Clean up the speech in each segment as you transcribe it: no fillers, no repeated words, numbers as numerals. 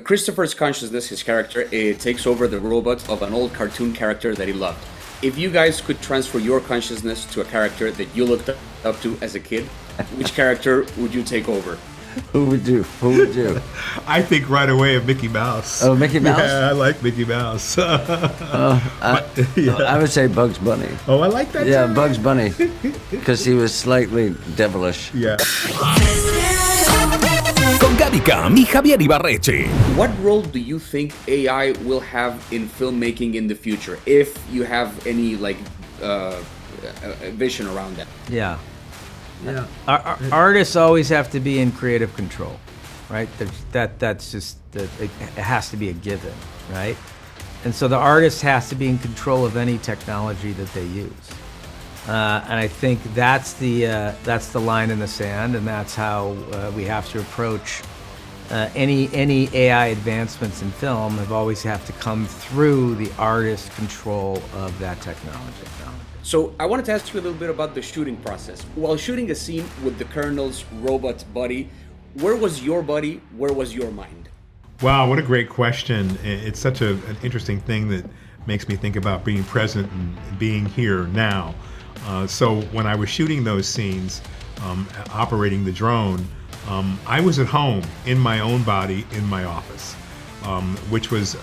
Christopher's consciousness, his character, it takes over the robot of an old cartoon character that he loved. If you guys could transfer your consciousness to a character that you looked up to as a kid, which character would you take over? Who would you? Who would you? I think right away of Mickey Mouse. Oh, Mickey Mouse? Yeah, I like Mickey Mouse. I would say Bugs Bunny. Oh, I like that. Yeah, too. Bugs Bunny, because he was slightly devilish. Yeah. Con Gaby Cam y Javier Ibarreche. What role do you think AI will have in filmmaking in the future, if you have any vision around that? Yeah. Artists always have to be in creative control, right? That's just it has to be a given, right? And so the artist has to be in control of any technology that they use, and I think that's the line in the sand, and that's how we have to approach any AI advancements in film. Have always have to come through the artist's control of that technology. So I wanted to ask you a little bit about the shooting process. While shooting a scene with the Colonel's robot body, where was your body? Where was your mind? Wow, what a great question. It's such an interesting thing that makes me think about being present and being here now. So when I was shooting those scenes, operating the drone, I was at home in my own body in my office, which was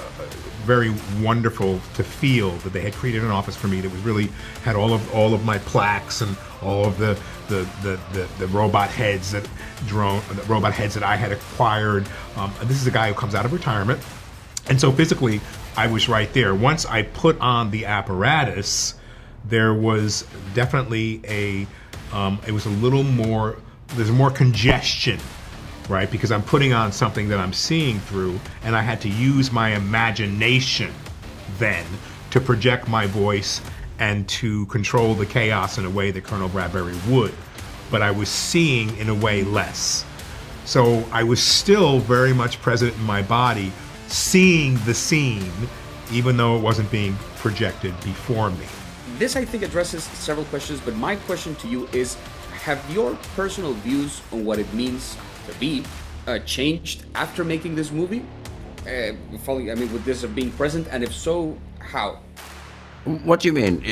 very wonderful to feel that they had created an office for me that was really had all of my plaques and all of the robot heads that I had acquired. This is a guy who comes out of retirement, and so physically I was right there. Once I put on the apparatus, there was definitely it was a little more. There's more congestion. Right, because I'm putting on something that I'm seeing through, and I had to use my imagination then to project my voice and to control the chaos in a way that Colonel Bradbury would. But I was seeing in a way less. So I was still very much present in my body, seeing the scene, even though it wasn't being projected before me. This, I think, addresses several questions, but my question to you is, have your personal views on what it means to be changed after making this movie? With this of being present, and if so, how? What do you mean?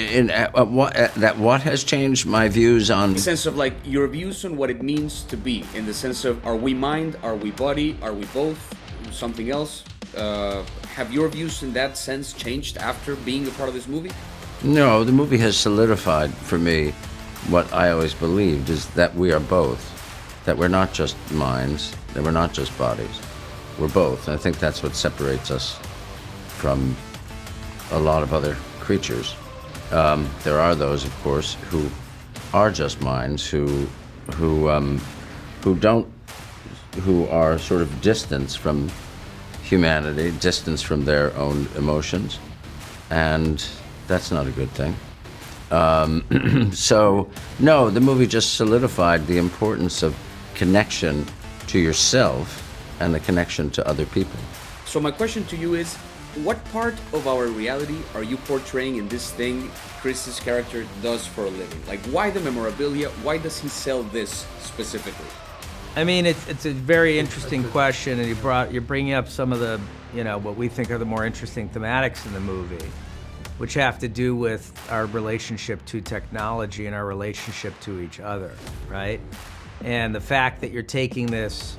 What has changed my views on? In the sense of your views on what it means to be, in the sense of, are we mind, are we body, are we both, something else? Have your views in that sense changed after being a part of this movie? No, the movie has solidified for me what I always believed, is that we are both. That we're not just minds, that we're not just bodies. We're both. And I think that's what separates us from a lot of other creatures. There are those, of course, who are just minds, who are sort of distanced from humanity, distanced from their own emotions, and that's not a good thing. So, no, the movie just solidified the importance of connection to yourself and the connection to other people. So my question to you is, what part of our reality are you portraying in this thing Chris's character does for a living? Why the memorabilia? Why does he sell this specifically? I mean, it's a very interesting question, and you're bringing up some of the, what we think are the more interesting thematics in the movie, which have to do with our relationship to technology and our relationship to each other, right? And the fact that you're taking this,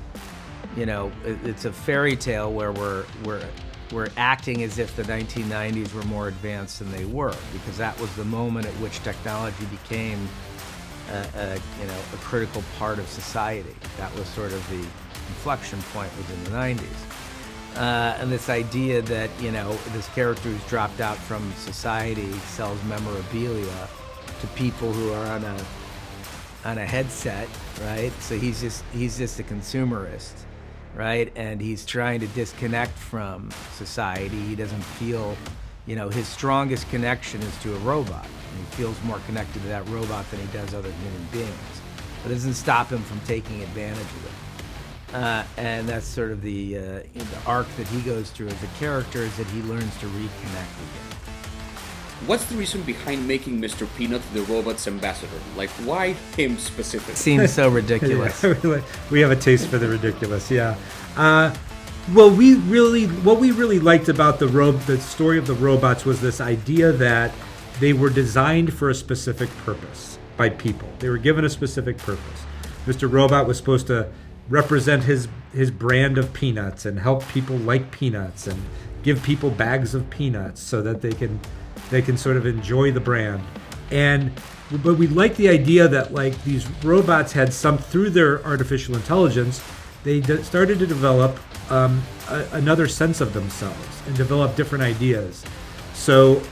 it's a fairy tale where we're acting as if the 1990s were more advanced than they were, because that was the moment at which technology became a critical part of society. That was sort of the inflection point, was in the 90s. And this idea that, this character who's dropped out from society sells memorabilia to people who are on a headset, right? So he's just a consumerist, right? And he's trying to disconnect from society. He doesn't feel, his strongest connection is to a robot. And he feels more connected to that robot than he does other human beings. But it doesn't stop him from taking advantage of it. And that's sort of the arc that he goes through as a character, is that he learns to reconnect again. What's the reason behind making Mr. Peanut the robot's ambassador? Why him specifically? Seems so ridiculous. Yeah, we have a taste for the ridiculous, yeah. Well, what we really liked about the story of the robots was this idea that they were designed for a specific purpose by people. They were given a specific purpose. Mr. Robot was supposed to represent his brand of peanuts and help people like peanuts and give people bags of peanuts so that they can sort of enjoy the brand. But we like the idea that like these robots had through their artificial intelligence, they started to develop another sense of themselves and develop different ideas. So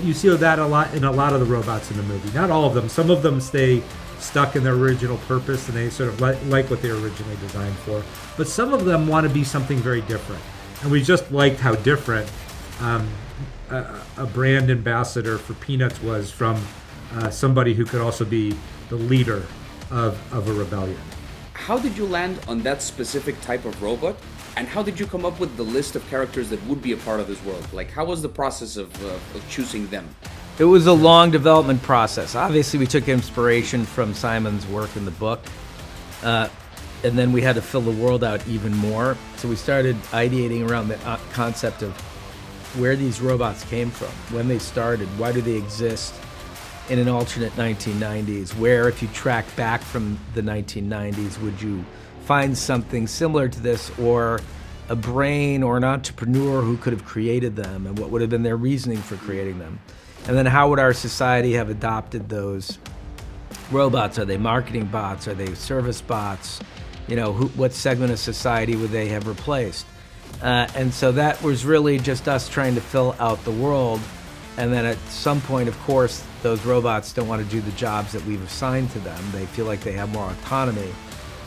you see that a lot in a lot of the robots in the movie. Not all of them. Some of them stay stuck in their original purpose and they sort of like what they were originally designed for. But some of them want to be something very different. And we just liked how different a brand ambassador for Peanuts was from somebody who could also be the leader of a rebellion. How did you land on that specific type of robot? And how did you come up with the list of characters that would be a part of this world? Like, how was the process of choosing them? It was a long development process. Obviously, we took inspiration from Simon's work in the book. And then we had to fill the world out even more. So we started ideating around the concept of where these robots came from, when they started, why do they exist in an alternate 1990s, where if you track back from the 1990s, would you find something similar to this, or a brain or an entrepreneur who could have created them, and what would have been their reasoning for creating them? And then how would our society have adopted those robots? Are they marketing bots? Are they service bots? You know, what segment of society would they have replaced? And so that was really just us trying to fill out the world. And then at some point, of course, those robots don't want to do the jobs that we've assigned to them. They feel like they have more autonomy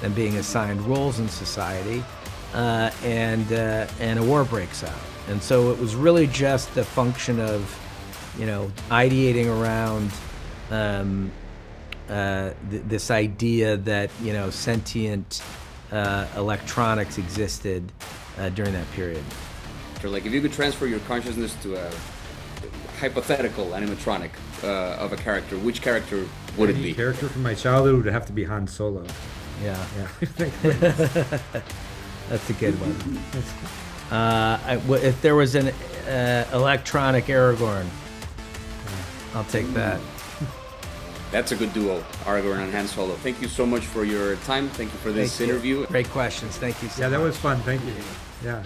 than being assigned roles in society, and a war breaks out. And so it was really just a function of, you know, ideating around this idea that, you know, sentient electronics existed during that period. So, like, if you could transfer your consciousness to a hypothetical animatronic of a character, which character would it be? A character from my childhood would have to be Han Solo. Yeah. Yeah. That's a good one. If there was an electronic Aragorn, I'll take that. That's a good duo, Aragorn and Han Solo. Thank you so much for your time. Thank you for this interview. Great questions. Thank you so much. Yeah, that was fun. Thank you. Yeah.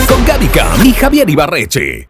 Con Gaby Cam y Javier Ibarreche.